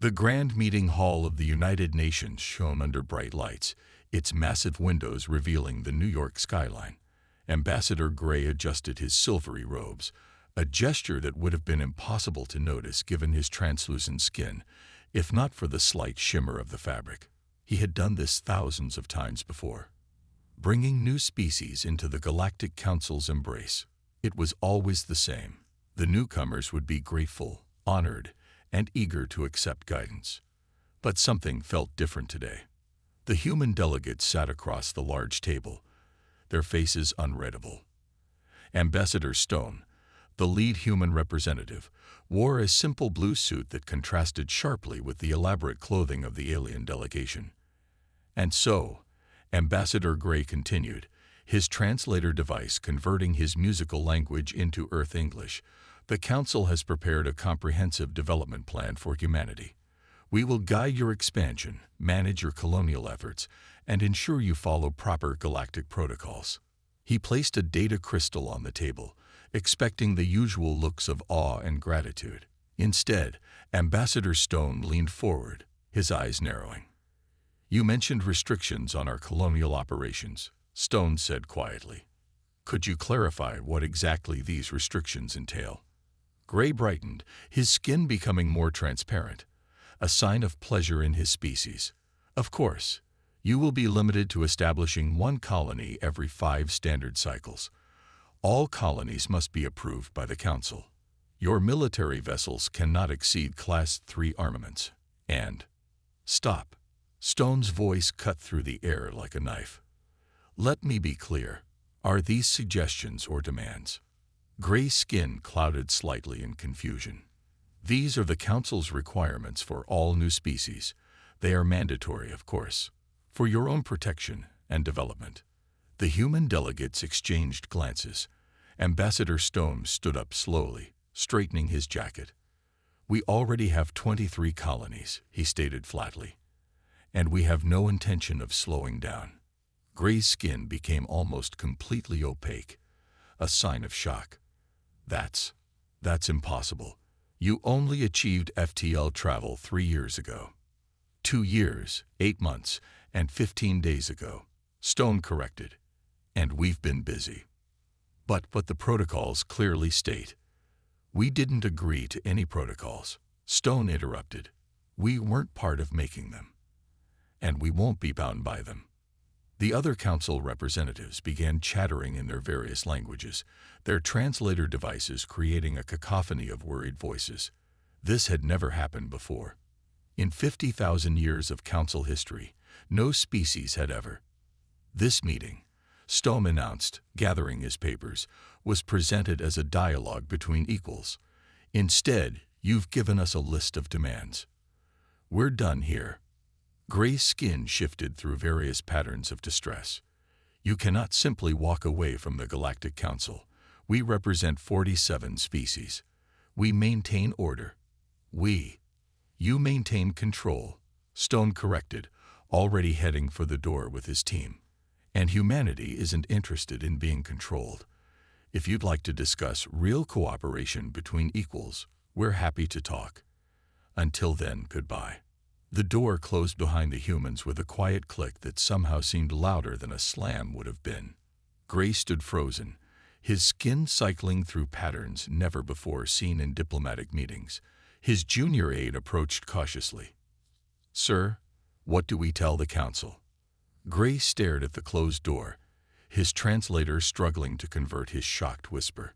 The grand meeting hall of the United Nations shone under bright lights, its massive windows revealing the New York skyline. Ambassador Gray adjusted his silvery robes, a gesture that would have been impossible to notice given his translucent skin, if not for the slight shimmer of the fabric. He had done this thousands of times before, bringing new species into the Galactic Council's embrace. It was always the same. The newcomers would be grateful, honored, and eager to accept guidance. But something felt different today. The human delegates sat across the large table, their faces unreadable. Ambassador Stone, the lead human representative, wore a simple blue suit that contrasted sharply with the elaborate clothing of the alien delegation. And so, Ambassador Gray continued, his translator device converting his musical language into Earth English. The Council has prepared a comprehensive development plan for humanity. We will guide your expansion, manage your colonial efforts, and ensure you follow proper galactic protocols. He placed a data crystal on the table, expecting the usual looks of awe and gratitude. Instead, Ambassador Stone leaned forward, his eyes narrowing. "You mentioned restrictions on our colonial operations," Stone said quietly. "Could you clarify what exactly these restrictions entail?" Gray brightened, his skin becoming more transparent, a sign of pleasure in his species. "Of course, you will be limited to establishing one colony every 5 standard cycles. All colonies must be approved by the Council. Your military vessels cannot exceed Class 3 armaments. And—" "Stop." Stone's voice cut through the air like a knife. "Let me be clear. Are these suggestions or demands?" Gray's skin clouded slightly in confusion. "These are the Council's requirements for all new species. They are mandatory, of course, for your own protection and development." The human delegates exchanged glances. Ambassador Stone stood up slowly, straightening his jacket. "We already have 23 colonies," he stated flatly, "and we have no intention of slowing down." Gray's skin became almost completely opaque, a sign of shock. That's impossible. You only achieved FTL travel 3 years ago." 2 years, 8 months, and 15 days ago," Stone corrected. "And we've been busy." But the protocols clearly state." "We didn't agree to any protocols," Stone interrupted. "We weren't part of making them. And we won't be bound by them." The other Council representatives began chattering in their various languages, their translator devices creating a cacophony of worried voices. This had never happened before. In 50,000 years of Council history, no species had ever. This meeting, Stone announced, gathering his papers, was presented as a dialogue between equals. "Instead, you've given us a list of demands. We're done here." Gray's skin shifted through various patterns of distress. "You cannot simply walk away from the Galactic Council. We represent 47 species. We maintain order. You maintain control," Stone corrected, already heading for the door with his team. "And humanity isn't interested in being controlled. If you'd like to discuss real cooperation between equals, we're happy to talk. Until then, goodbye." The door closed behind the humans with a quiet click that somehow seemed louder than a slam would have been. Gray stood frozen, his skin cycling through patterns never before seen in diplomatic meetings. His junior aide approached cautiously. "Sir, what do we tell the Council?" Gray stared at the closed door, his translator struggling to convert his shocked whisper.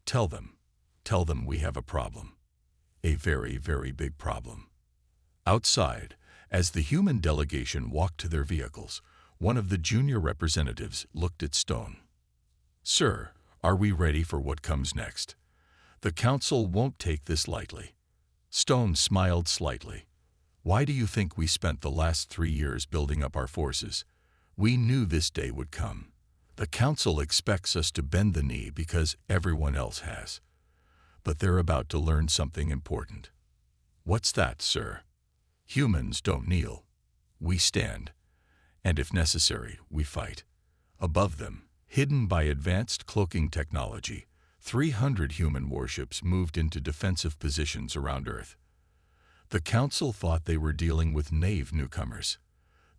Tell them we have a problem. A very, very big problem." Outside, as the human delegation walked to their vehicles, one of the junior representatives looked at Stone. "Sir, are we ready for what comes next? The Council won't take this lightly." Stone smiled slightly. "Why do you think we spent the last 3 years building up our forces? We knew this day would come. The Council expects us to bend the knee because everyone else has. But they're about to learn something important." "What's that, sir?" "Humans don't kneel. We stand. And if necessary, we fight." Above them, hidden by advanced cloaking technology, 300 human warships moved into defensive positions around Earth. The council thought they were dealing with naive newcomers.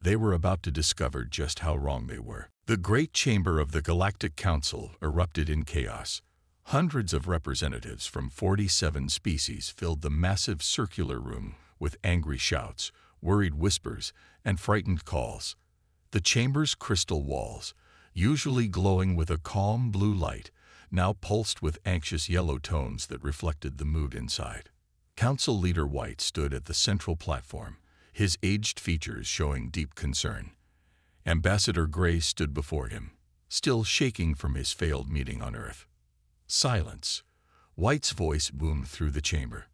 They were about to discover just how wrong they were. The great chamber of the Galactic Council erupted in chaos. Hundreds of representatives from 47 species filled the massive circular room with angry shouts, worried whispers, and frightened calls. The chamber's crystal walls, usually glowing with a calm blue light, now pulsed with anxious yellow tones that reflected the mood inside. Council Leader White stood at the central platform, his aged features showing deep concern. Ambassador Gray stood before him, still shaking from his failed meeting on Earth. Silence. White's voice boomed through the chamber.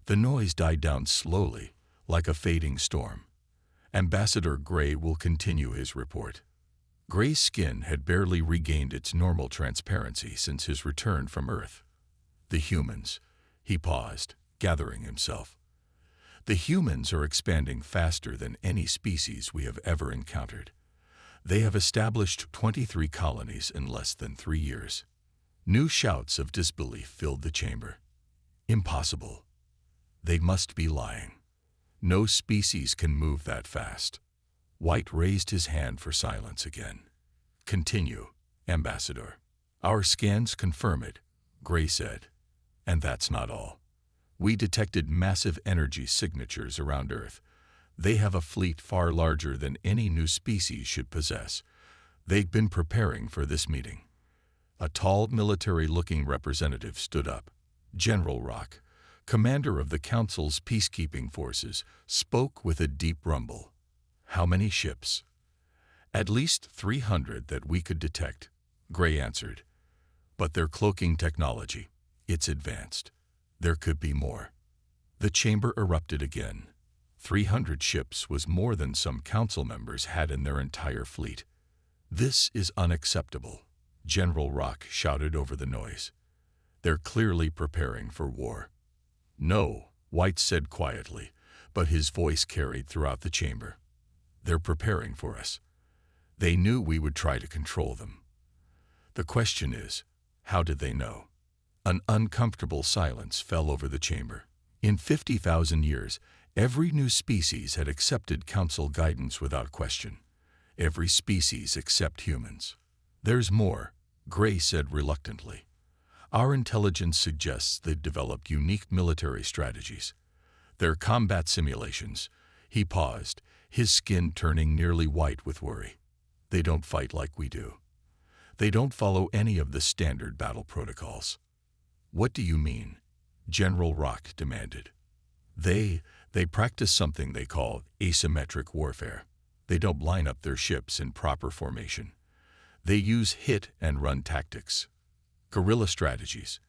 The noise died down slowly, like a fading storm. Ambassador Gray will continue his report. Gray's skin had barely regained its normal transparency since his return from Earth. The humans. He paused, gathering himself. The humans are expanding faster than any species we have ever encountered. They have established 23 colonies in less than 3 years. New shouts of disbelief filled the chamber. Impossible. They must be lying. No species can move that fast. White raised his hand for silence again. Continue, Ambassador. Our scans confirm it, Gray said. And that's not all. We detected massive energy signatures around Earth. They have a fleet far larger than any new species should possess. They've been preparing for this meeting. A tall, military-looking representative stood up. General Rock, commander of the Council's peacekeeping forces, spoke with a deep rumble. How many ships? At least 300 that we could detect, Gray answered. But their cloaking technology, it's advanced. There could be more. The chamber erupted again. 300 ships was more than some council members had in their entire fleet. This is unacceptable, General Rock shouted over the noise. They're clearly preparing for war. No, White said quietly, but his voice carried throughout the chamber. They're preparing for us. They knew we would try to control them. The question is, how did they know? An uncomfortable silence fell over the chamber. In 50,000 years, every new species had accepted council guidance without question. Every species except humans. There's more, Gray said reluctantly. Our intelligence suggests they've developed unique military strategies. Their combat simulations. He paused, his skin turning nearly white with worry. They don't fight like we do. They don't follow any of the standard battle protocols. What do you mean? General Rock demanded. They practice something they call asymmetric warfare. They don't line up their ships in proper formation. They use hit-and-run tactics. Guerrilla strategies.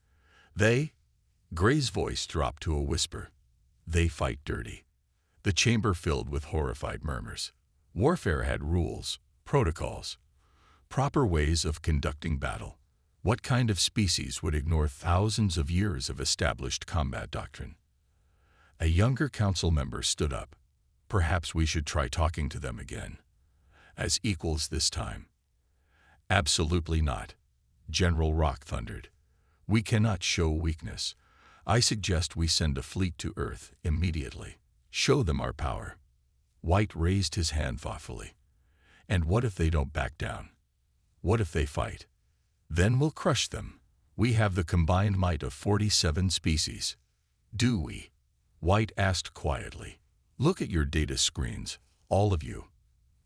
Gray's voice dropped to a whisper. They fight dirty. The chamber filled with horrified murmurs. Warfare had rules, protocols, proper ways of conducting battle. What kind of species would ignore thousands of years of established combat doctrine? A younger council member stood up. Perhaps we should try talking to them again. As equals this time. Absolutely not, General Rock thundered. We cannot show weakness. I suggest we send a fleet to Earth immediately. Show them our power. White raised his hand thoughtfully. And what if they don't back down? What if they fight? Then we'll crush them. We have the combined might of 47 species. Do we? White asked quietly. Look at your data screens, all of you.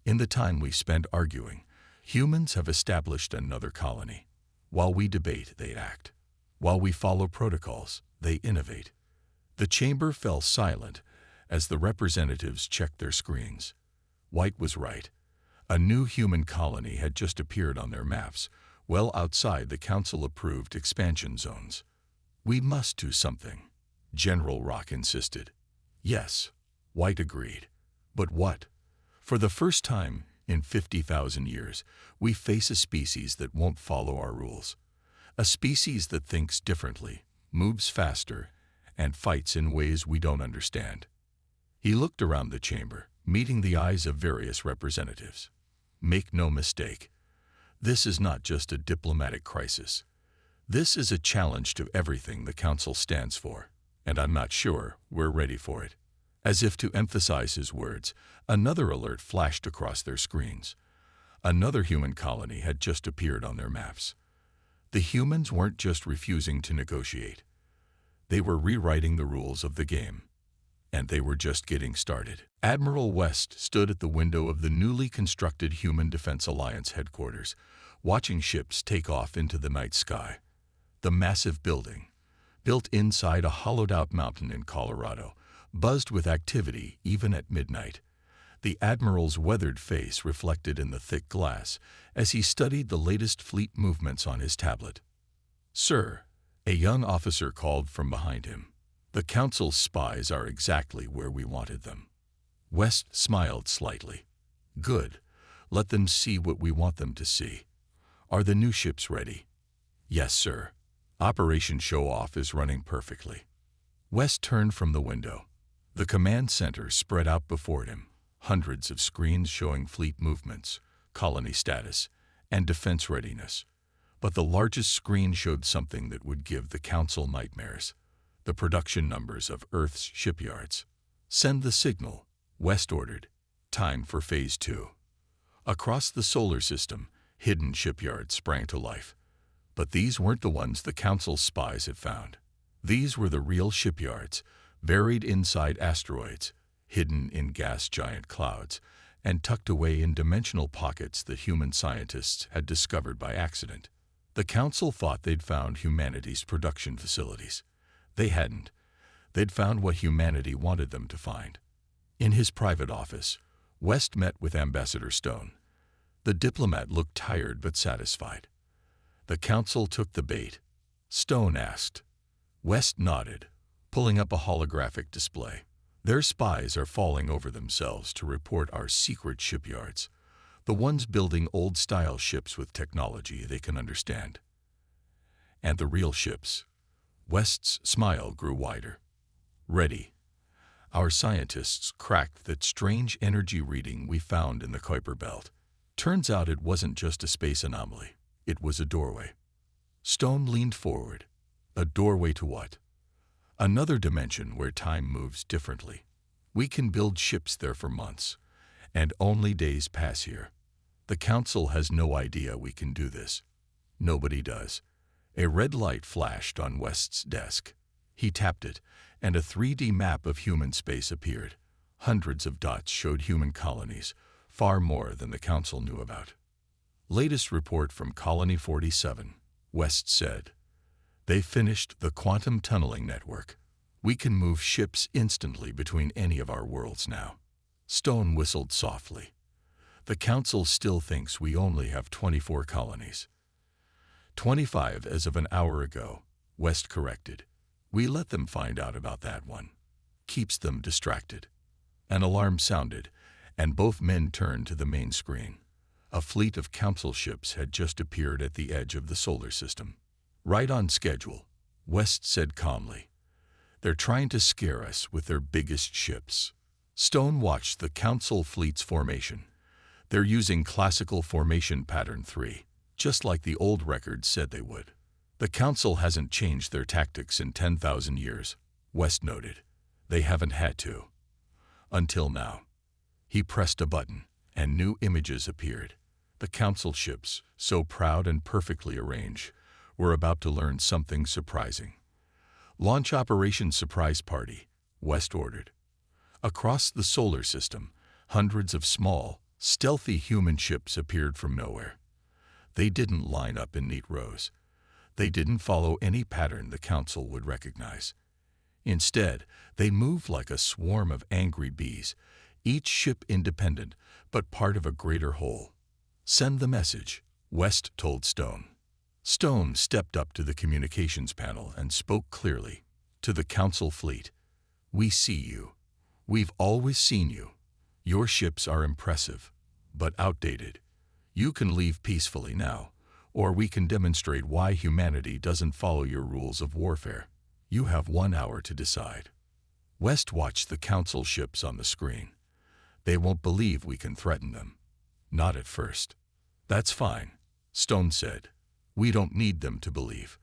In the time we spent arguing, humans have established another colony. While we debate, they act. While we follow protocols, they innovate. The chamber fell silent as the representatives checked their screens. White was right. A new human colony had just appeared on their maps, well outside the council-approved expansion zones. We must do something, General Rock insisted. Yes, White agreed. But what? For the first time in 50,000 years, we face a species that won't follow our rules. A species that thinks differently, moves faster, and fights in ways we don't understand. He looked around the chamber, meeting the eyes of various representatives. Make no mistake. This is not just a diplomatic crisis. This is a challenge to everything the Council stands for, and I'm not sure we're ready for it. As if to emphasize his words, another alert flashed across their screens. Another human colony had just appeared on their maps. The humans weren't just refusing to negotiate. They were rewriting the rules of the game. And they were just getting started. Admiral West stood at the window of the newly constructed Human Defense Alliance headquarters, watching ships take off into the night sky. The massive building, built inside a hollowed-out mountain in Colorado, buzzed with activity even at midnight. The Admiral's weathered face reflected in the thick glass as he studied the latest fleet movements on his tablet. "Sir," a young officer called from behind him, "the Council's spies are exactly where we wanted them." West smiled slightly. "Good. Let them see what we want them to see. Are the new ships ready?" "Yes, sir. Operation Show Off is running perfectly." West turned from the window. The command center spread out before him, hundreds of screens showing fleet movements, colony status, and defense readiness. But the largest screen showed something that would give the Council nightmares: the production numbers of Earth's shipyards. "Send the signal," West ordered. "Time for Phase 2. Across the solar system, hidden shipyards sprang to life. But these weren't the ones the Council's spies had found. These were the real shipyards, buried inside asteroids, hidden in gas giant clouds, and tucked away in dimensional pockets that human scientists had discovered by accident. The Council thought they'd found humanity's production facilities. They hadn't. They'd found what humanity wanted them to find. In his private office, West met with Ambassador Stone. The diplomat looked tired but satisfied. "The Council took the bait?" Stone asked. West nodded, pulling up a holographic display. "Their spies are falling over themselves to report our secret shipyards, the ones building old-style ships with technology they can understand. And the real ships." West's smile grew wider. "Ready. Our scientists cracked that strange energy reading we found in the Kuiper Belt. Turns out it wasn't just a space anomaly. It was a doorway." Stone leaned forward. "A doorway to what?" "Another dimension where time moves differently. We can build ships there for months, and only days pass here. The Council has no idea we can do this." "Nobody does." A red light flashed on West's desk. He tapped it, and a 3D map of human space appeared. Hundreds of dots showed human colonies, far more than the Council knew about. "Latest report from Colony 47, West said. "They finished the quantum tunneling network. We can move ships instantly between any of our worlds now." Stone whistled softly. "The Council still thinks we only have 24 colonies." 25 as of an hour ago, West corrected. "We let them find out about that one. Keeps them distracted." An alarm sounded, and both men turned to the main screen. A fleet of Council ships had just appeared at the edge of the solar system. "Right on schedule," West said calmly. "They're trying to scare us with their biggest ships." Stone watched the Council fleet's formation. "They're using classical formation pattern 3, just like the old records said they would. The Council hasn't changed their tactics in 10,000 years, West noted. "They haven't had to. Until now." He pressed a button, and new images appeared. The Council ships, so proud and perfectly arranged, were about to learn something surprising. "Launch Operation Surprise Party," West ordered. Across the solar system, hundreds of small, stealthy human ships appeared from nowhere. They didn't line up in neat rows. They didn't follow any pattern the Council would recognize. Instead, they moved like a swarm of angry bees, each ship independent, but part of a greater whole. "Send the message," West told Stone. Stone stepped up to the communications panel and spoke clearly. "To the Council fleet. We see you. We've always seen you. Your ships are impressive, but outdated. You can leave peacefully now, or we can demonstrate why humanity doesn't follow your rules of warfare. You have 1 hour to decide." West watched the Council ships on the screen. "They won't believe we can threaten them. Not at first." "That's fine," Stone said. "We don't need them to believe.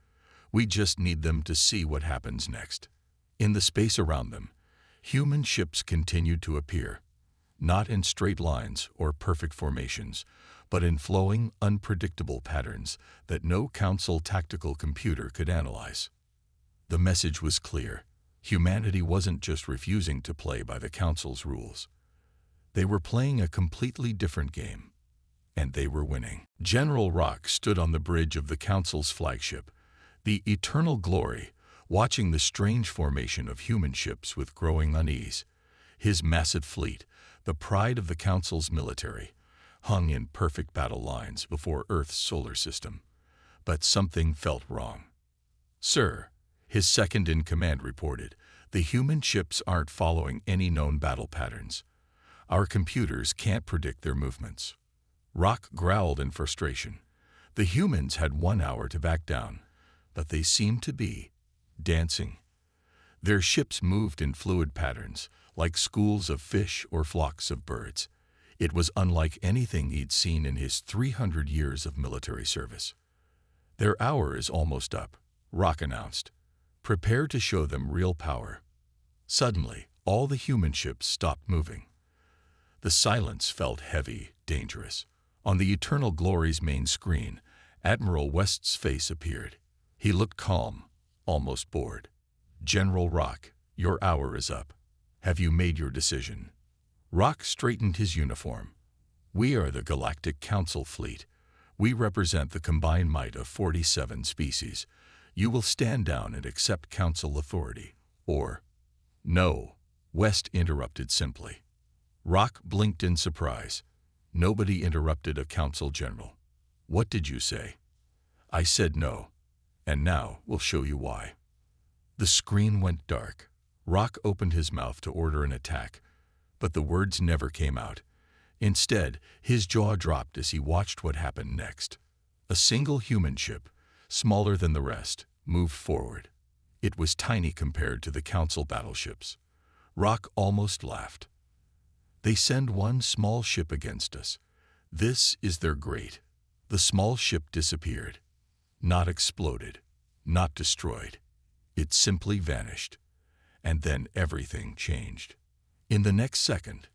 We just need them to see what happens next." In the space around them, Human ships continued to appear, not in straight lines or perfect formations, but in flowing, unpredictable patterns that no Council tactical computer could analyze. The message was clear. Humanity wasn't just refusing to play by the Council's rules. They were playing a completely different game, and they were winning. General Rock stood on the bridge of the Council's flagship, the Eternal Glory, watching the strange formation of human ships with growing unease. His massive fleet, the pride of the Council's military, hung in perfect battle lines before Earth's solar system. But something felt wrong. "Sir," his second-in-command reported, "the human ships aren't following any known battle patterns. Our computers can't predict their movements." Rock growled in frustration. The humans had 1 hour to back down, but they seemed to be dancing. Their ships moved in fluid patterns, like schools of fish or flocks of birds. It was unlike anything he'd seen in his 300 years of military service. "Their hour is almost up," Rock announced. "Prepare to show them real power." Suddenly, all the human ships stopped moving. The silence felt heavy, dangerous. On the Eternal Glory's main screen, Admiral West's face appeared. He looked calm, almost bored. "General Rock, your hour is up. Have you made your decision?" Rock straightened his uniform. "We are the Galactic Council Fleet. We represent the combined might of 47 species. You will stand down and accept Council authority, or—" "No," West interrupted simply. Rock blinked in surprise. Nobody interrupted a Council general. "What did you say?" "I said no, and now we'll show you why." The screen went dark. Rock opened his mouth to order an attack, but the words never came out. Instead, his jaw dropped as he watched what happened next. A single human ship, smaller than the rest, moved forward. It was tiny compared to the Council battleships. Rock almost laughed. "They send one small ship against us. This is their great." The small ship disappeared. Not exploded, not destroyed. It simply vanished. And then everything changed. In the next second,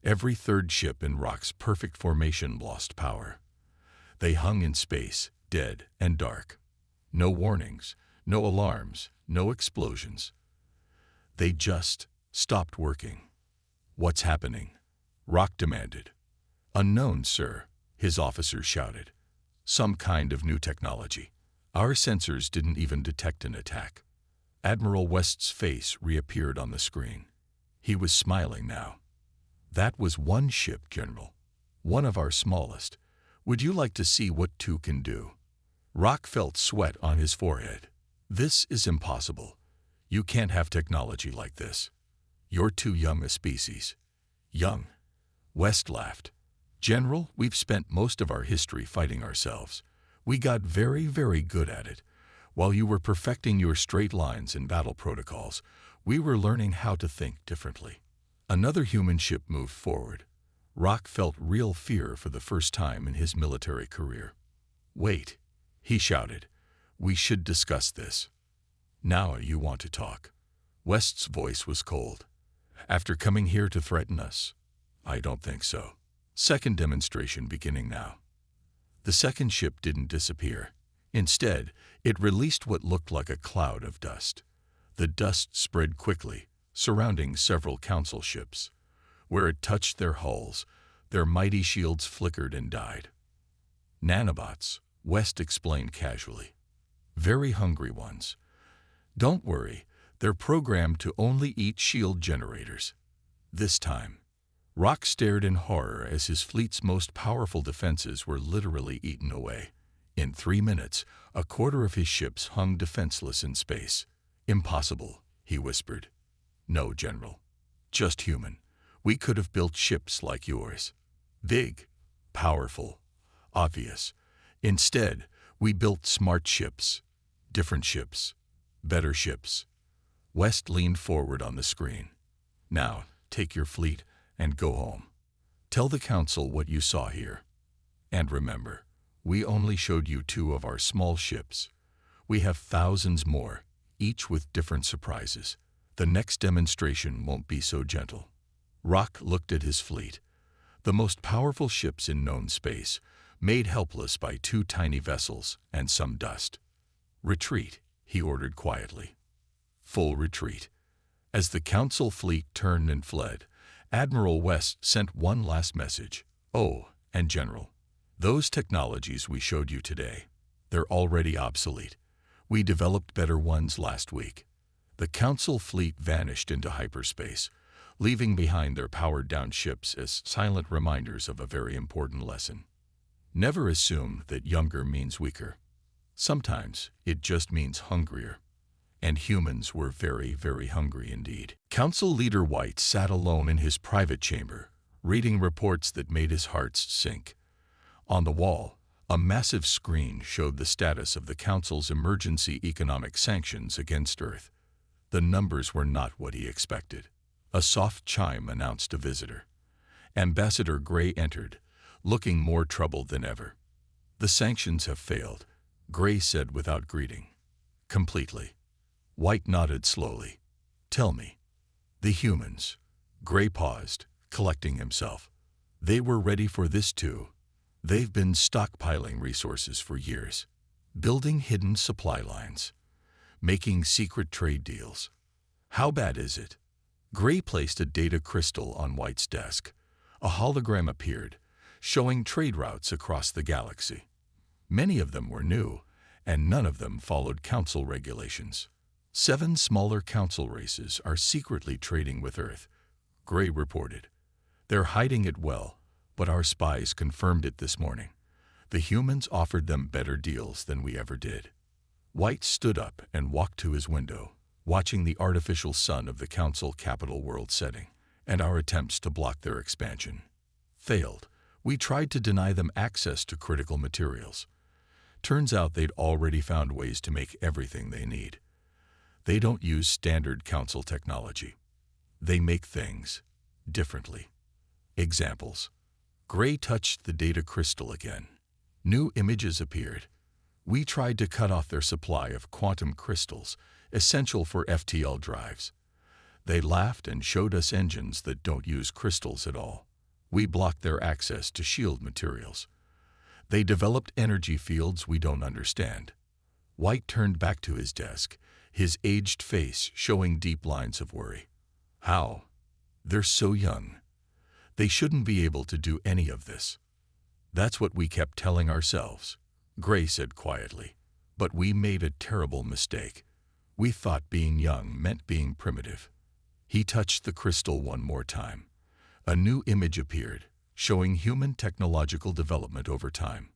every third ship in Rock's perfect formation lost power. They hung in space, dead and dark. No warnings, no alarms, no explosions. They just stopped working. "What's happening?" Rock demanded. "Unknown, sir," his officers shouted. "Some kind of new technology. Our sensors didn't even detect an attack." Admiral West's face reappeared on the screen. He was smiling now. "That was one ship, General. One of our smallest. Would you like to see what two can do?" Rock felt sweat on his forehead. "This is impossible. You can't have technology like this. You're too young a species." "Young?" West laughed. "General, we've spent most of our history fighting ourselves. We got very, very good at it. While you were perfecting your straight lines and battle protocols, we were learning how to think differently." Another human ship moved forward. Rock felt real fear for the first time in his military career. "Wait," he shouted. "We should discuss this." "Now you want to talk." West's voice was cold. "After coming here to threaten us? I don't think so." Second demonstration beginning now. The second ship didn't disappear. Instead, it released what looked like a cloud of dust. The dust spread quickly, surrounding several Council ships. Where it touched their hulls, their mighty shields flickered and died. "Nanobots," West explained casually. "Very hungry ones. Don't worry, they're programmed to only eat shield generators. This time." Rock stared in horror as his fleet's most powerful defenses were literally eaten away. In 3 minutes, a quarter of his ships hung defenseless in space. "Impossible," he whispered. "No, General. Just human. We could have built ships like yours. Big, powerful, obvious. Instead, we built smart ships. Different ships. Better ships." West leaned forward on the screen. "Now, take your fleet and go home. Tell the Council what you saw here. And remember, we only showed you 2 of our small ships. We have thousands more, each with different surprises. The next demonstration won't be so gentle. Rock looked at his fleet, the most powerful ships in known space, made helpless by 2 tiny vessels and some dust. "Retreat," he ordered quietly. Full retreat. As the Council fleet turned and fled, Admiral West sent one last message. "Oh, and General, those technologies we showed you today, they're already obsolete. We developed better ones last week." The Council fleet vanished into hyperspace, leaving behind their powered-down ships as silent reminders of a very important lesson. Never assume that younger means weaker. Sometimes it just means hungrier. And humans were very, very hungry indeed. Council Leader White sat alone in his private chamber, reading reports that made his heart sink. On the wall, a massive screen showed the status of the Council's emergency economic sanctions against Earth. The numbers were not what he expected. A soft chime announced a visitor. Ambassador Gray entered, looking more troubled than ever. "The sanctions have failed," Gray said without greeting. "Completely." White nodded slowly. "Tell me." "The humans." Gray paused, collecting himself. "They were ready for this too. They've been stockpiling resources for years, building hidden supply lines, making secret trade deals. How bad is it?" Gray placed a data crystal on White's desk. A hologram appeared, showing trade routes across the galaxy. Many of them were new, and none of them followed Council regulations. 7 smaller Council races are secretly trading with Earth, Gray reported. "They're hiding it well, but our spies confirmed it this morning. The humans offered them better deals than we ever did." White stood up and walked to his window, watching the artificial sun of the Council capital world setting, and our attempts to block their expansion failed. We tried to deny them access to critical materials. Turns out they'd already found ways to make everything they need. They don't use standard Council technology. They make things differently. Examples. Gray touched the data crystal again. New images appeared. "We tried to cut off their supply of quantum crystals, essential for FTL drives. They laughed and showed us engines that don't use crystals at all. We blocked their access to shield materials. They developed energy fields we don't understand." White turned back to his desk, his aged face showing deep lines of worry. "How? They're so young. They shouldn't be able to do any of this." "That's what we kept telling ourselves," Gray said quietly. "But we made a terrible mistake. We thought being young meant being primitive." He touched the crystal one more time. A new image appeared, showing human technological development over time.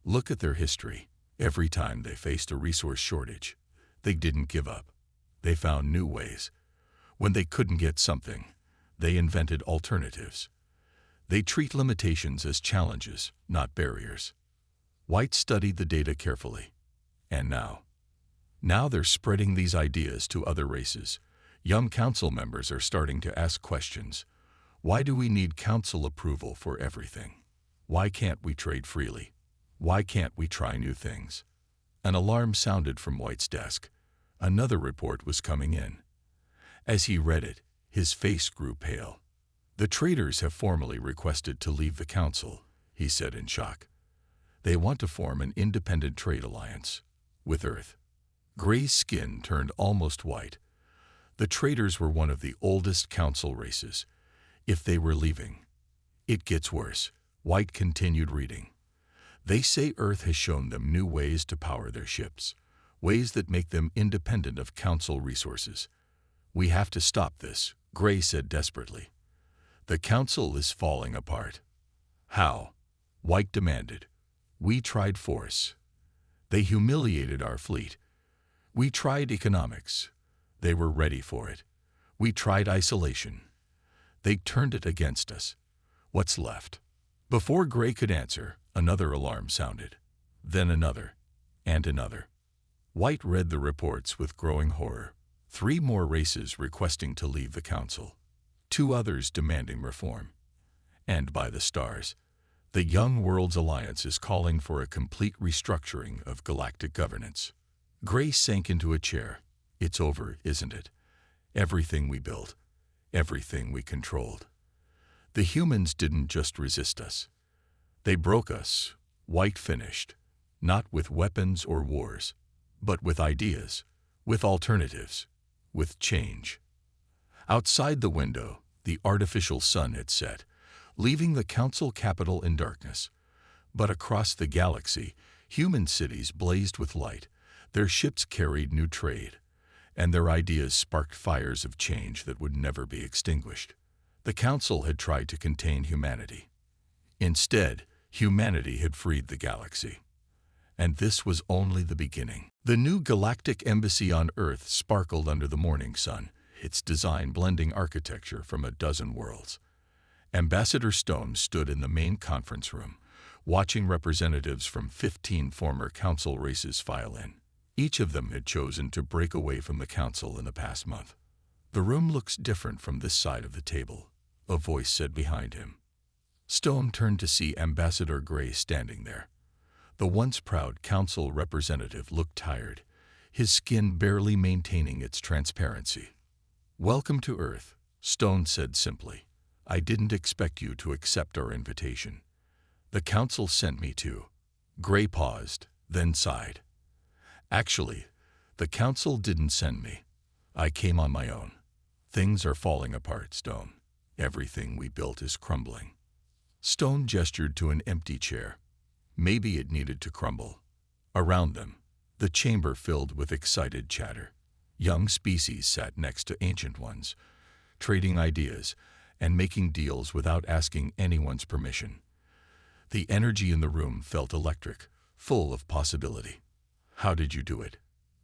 "Look at their history. Every time they faced a resource shortage, they didn't give up. They found new ways. When they couldn't get something, they invented alternatives. They treat limitations as challenges, not barriers." White studied the data carefully. "And now? Now they're spreading these ideas to other races. Young Council members are starting to ask questions. Why do we need Council approval for everything? Why can't we trade freely? Why can't we try new things?" An alarm sounded from White's desk. Another report was coming in. As he read it, his face grew pale. "The traders have formally requested to leave the Council," he said in shock. "They want to form an independent trade alliance with Earth." Gray's skin turned almost white. The traders were one of the oldest Council races. If they were leaving. "It gets worse," White continued reading. "They say Earth has shown them new ways to power their ships, ways that make them independent of Council resources. We have to stop this," Gray said desperately. "The Council is falling apart." "How?" White demanded. "We tried force. They humiliated our fleet. We tried economics. They were ready for it. We tried isolation. They turned it against us. What's left?" Before Gray could answer, another alarm sounded. Then another, and another. White read the reports with growing horror. 3 more races requesting to leave the Council. 2 others demanding reform. And by the stars, the Young Worlds Alliance is calling for a complete restructuring of galactic governance. Gray sank into a chair. "It's over, isn't it?" everything we built, everything we controlled. The humans didn't just resist us. They broke us, white-finished, not with weapons or wars, but with ideas, with alternatives, with change. Outside the window, the artificial sun had set, leaving the council capital in darkness. But across the galaxy, human cities blazed with light, their ships carried new trade, and their ideas sparked fires of change that would never be extinguished. The council had tried to contain humanity. Instead, humanity had freed the galaxy. And this was only the beginning. The new Galactic Embassy on Earth sparkled under the morning sun, its design blending architecture from a dozen worlds. Ambassador Stone stood in the main conference room, watching representatives from 15 former council races file in. Each of them had chosen to break away from the council in the past month. "The room looks different from this side of the table," a voice said behind him. Stone turned to see Ambassador Gray standing there. The once proud council representative looked tired, his skin barely maintaining its transparency. "Welcome to Earth," Stone said simply. "I didn't expect you to accept our invitation. The council sent me to." Gray paused, then sighed. "Actually, the council didn't send me. I came on my own. Things are falling apart, Stone. Everything we built is crumbling." Stone gestured to an empty chair. Maybe it needed to crumble. Around them, the chamber filled with excited chatter. Young species sat next to ancient ones, trading ideas and making deals without asking anyone's permission. The energy in the room felt electric, full of possibility. "How did you do it?"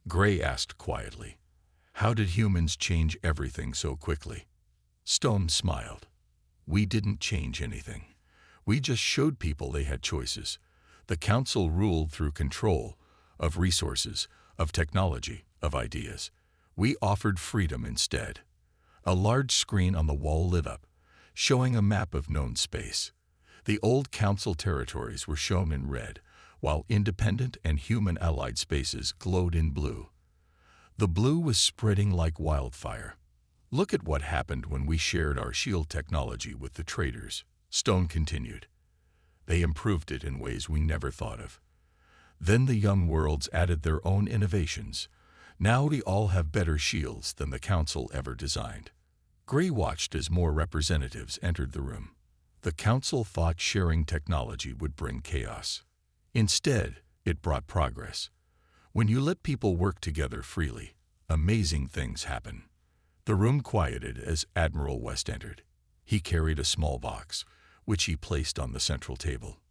Gray asked quietly. "How did humans change everything so quickly?" Stone smiled. "We didn't change anything. We just showed people they had choices. The council ruled through control of resources, of technology, of ideas. We offered freedom instead." A large screen on the wall lit up, showing a map of known space. The old council territories were shown in red, while independent and human-allied spaces glowed in blue. The blue was spreading like wildfire. "Look at what happened when we shared our shield technology with the traders," Stone continued. "They improved it in ways we never thought of. Then the young worlds added their own innovations. Now we all have better shields than the council ever designed." Gray watched as more representatives entered the room. The council thought sharing technology would bring chaos. Instead, it brought progress. When you let people work together freely, amazing things happen. The room quieted as Admiral West entered. He carried a small box, which he placed on the central table.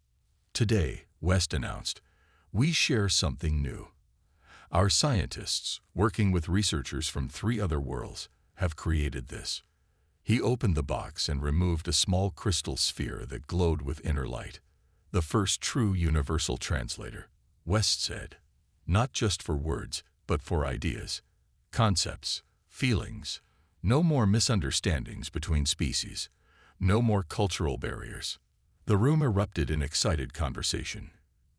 "Today," West announced, "we share something new. Our scientists, working with researchers from 3 other worlds, have created this." He opened the box and removed a small crystal sphere that glowed with inner light. "The first true universal translator," West said. "Not just for words, but for ideas, concepts, feelings. No more misunderstandings between species. No more cultural barriers." The room erupted in excited conversation.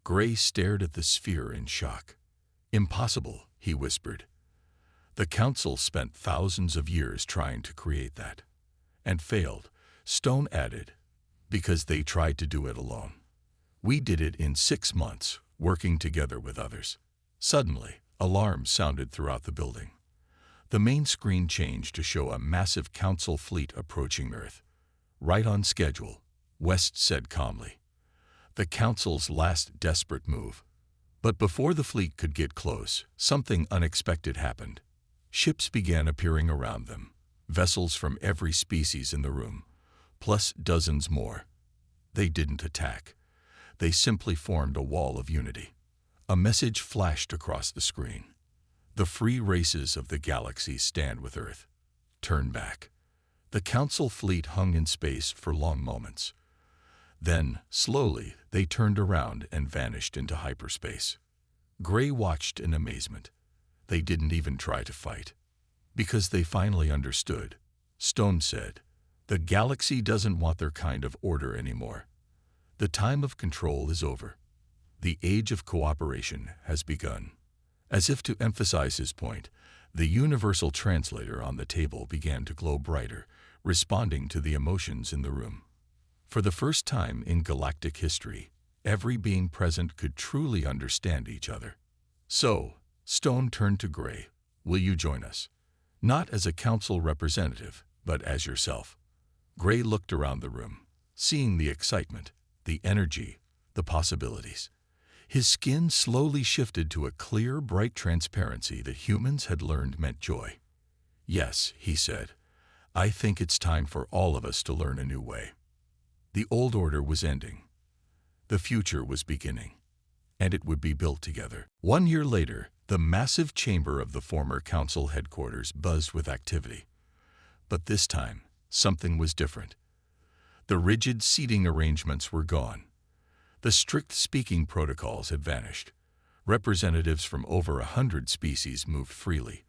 Gray stared at the sphere in shock. "Impossible," he whispered. "The council spent thousands of years trying to create that. And failed," Stone added, "because they tried to do it alone. We did it in 6 months, working together with others." Suddenly, alarms sounded throughout the building. The main screen changed to show a massive council fleet approaching Earth. "Right on schedule," West said calmly. "The council's last desperate move." But before the fleet could get close, something unexpected happened. Ships began appearing around them, vessels from every species in the room, plus dozens more. They didn't attack. They simply formed a wall of unity. A message flashed across the screen. "The free races of the galaxy stand with Earth. Turn back." The council fleet hung in space for long moments. Then, slowly, they turned around and vanished into hyperspace. Gray watched in amazement. They didn't even try to fight. "Because they finally understood," Stone said. "The galaxy doesn't want their kind of order anymore. The time of control is over. The age of cooperation has begun." As if to emphasize his point, The universal translator on the table began to glow brighter, responding to the emotions in the room. For the first time in galactic history, every being present could truly understand each other. So, Stone turned to Gray. Will you join us? Not as a council representative, but as yourself. Gray looked around the room, seeing the excitement, the energy, the possibilities. His skin slowly shifted to a clear, bright transparency that humans had learned meant joy. Yes, he said, I think it's time for all of us to learn a new way. The old order was ending. The future was beginning, and it would be built together. 1 year later, the massive chamber of the former council headquarters buzzed with activity. But this time, something was different. The rigid seating arrangements were gone. The strict speaking protocols had vanished. Representatives from over 100 species moved freely,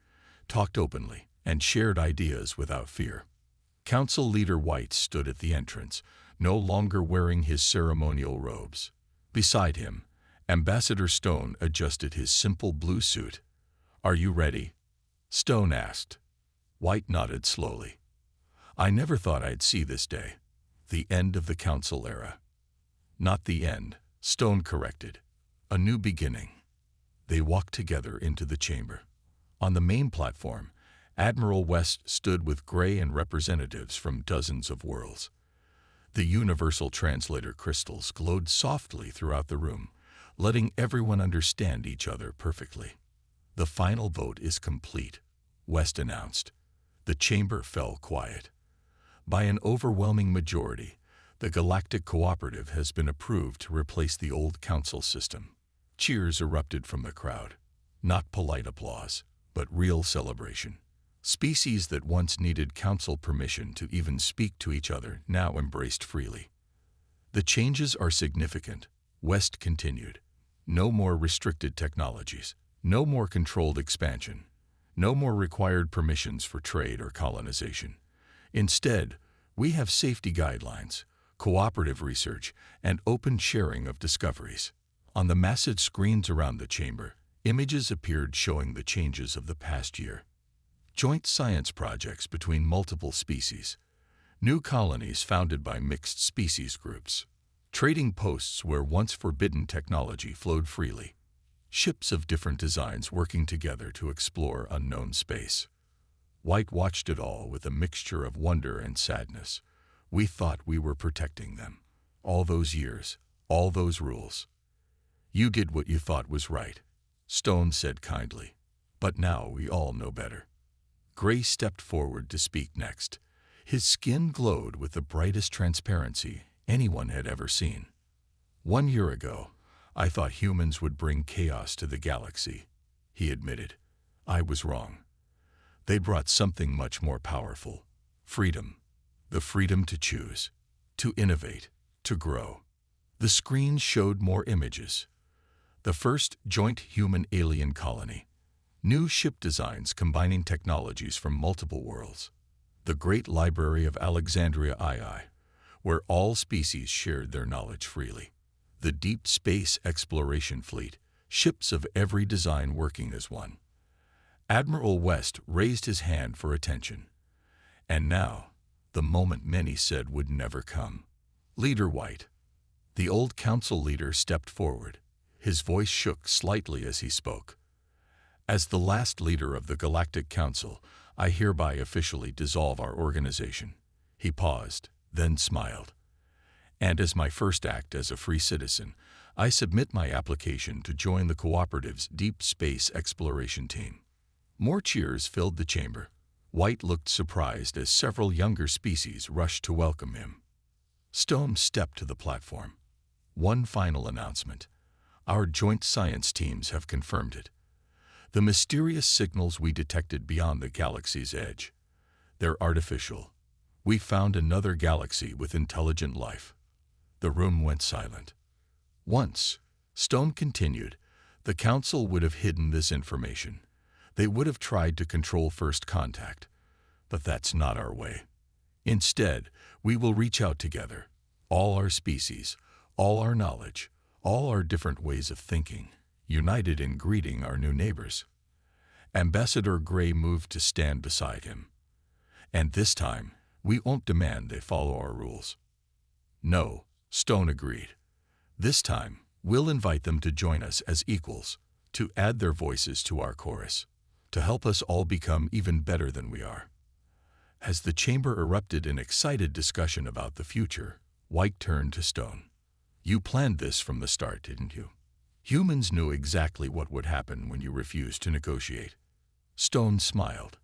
talked openly, and shared ideas without fear. Council Leader White stood at the entrance, no longer wearing his ceremonial robes. Beside him, Ambassador Stone adjusted his simple blue suit. Are you ready? Stone asked. White nodded slowly. I never thought I'd see this day. The end of the council era. Not the end, Stone corrected. A new beginning. They walked together into the chamber. On the main platform, Admiral West stood with Gray and representatives from dozens of worlds. The universal translator crystals glowed softly throughout the room, letting everyone understand each other perfectly. The final vote is complete, West announced. The chamber fell quiet. By an overwhelming majority, the Galactic Cooperative has been approved to replace the old council system. Cheers erupted from the crowd. Not polite applause, but real celebration. Species that once needed council permission to even speak to each other now embraced freely. The changes are significant, West continued. No more restricted technologies, no more controlled expansion, no more required permissions for trade or colonization. Instead, we have safety guidelines, cooperative research, and open sharing of discoveries. On the massive screens around the chamber, images appeared showing the changes of the past year. Joint science projects between multiple species, new colonies founded by mixed species groups, trading posts where once forbidden technology flowed freely, ships of different designs working together to explore unknown space. White watched it all with a mixture of wonder and sadness. We thought we were protecting them. All those years, all those rules. You did what you thought was right, Stone said kindly. But now we all know better. Gray stepped forward to speak next. His skin glowed with the brightest transparency anyone had ever seen. 1 year ago, I thought humans would bring chaos to the galaxy, he admitted. I was wrong. They brought something much more powerful. Freedom. The freedom to choose, to innovate, to grow. The screen showed more images. The first joint human-alien colony. New ship designs combining technologies from multiple worlds. The Great Library of Alexandria II, where all species shared their knowledge freely. The Deep Space Exploration Fleet, ships of every design working as one. Admiral West raised his hand for attention. And now, the moment many said would never come. Leader White. The old council leader stepped forward. His voice shook slightly as he spoke. As the last leader of the Galactic Council, I hereby officially dissolve our organization. He paused, then smiled. And as my first act as a free citizen, I submit my application to join the Cooperative's Deep Space Exploration Team. More cheers filled the chamber. White looked surprised as several younger species rushed to welcome him. Stone stepped to the platform. One final announcement. Our joint science teams have confirmed it. The mysterious signals we detected beyond the galaxy's edge. They're artificial. We found another galaxy with intelligent life. The room went silent. Once, Stone continued, the Council would have hidden this information. They would have tried to control first contact. But that's not our way. Instead, we will reach out together. All our species, all our knowledge, all our different ways of thinking, united in greeting our new neighbors. Ambassador Gray moved to stand beside him. And this time, we won't demand they follow our rules. No, Stone agreed. This time, we'll invite them to join us as equals, to add their voices to our chorus, to help us all become even better than we are. As the chamber erupted in excited discussion about the future, White turned to Stone. You planned this from the start, didn't you? Humans knew exactly what would happen when you refused to negotiate. Stone smiled.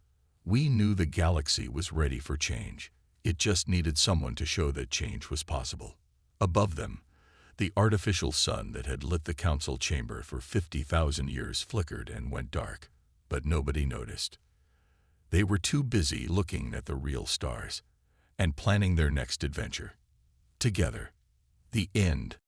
We knew the galaxy was ready for change. It just needed someone to show that change was possible. Above them, the artificial sun that had lit the council chamber for 50,000 years flickered and went dark, but nobody noticed. They were too busy looking at the real stars and planning their next adventure. Together. The end.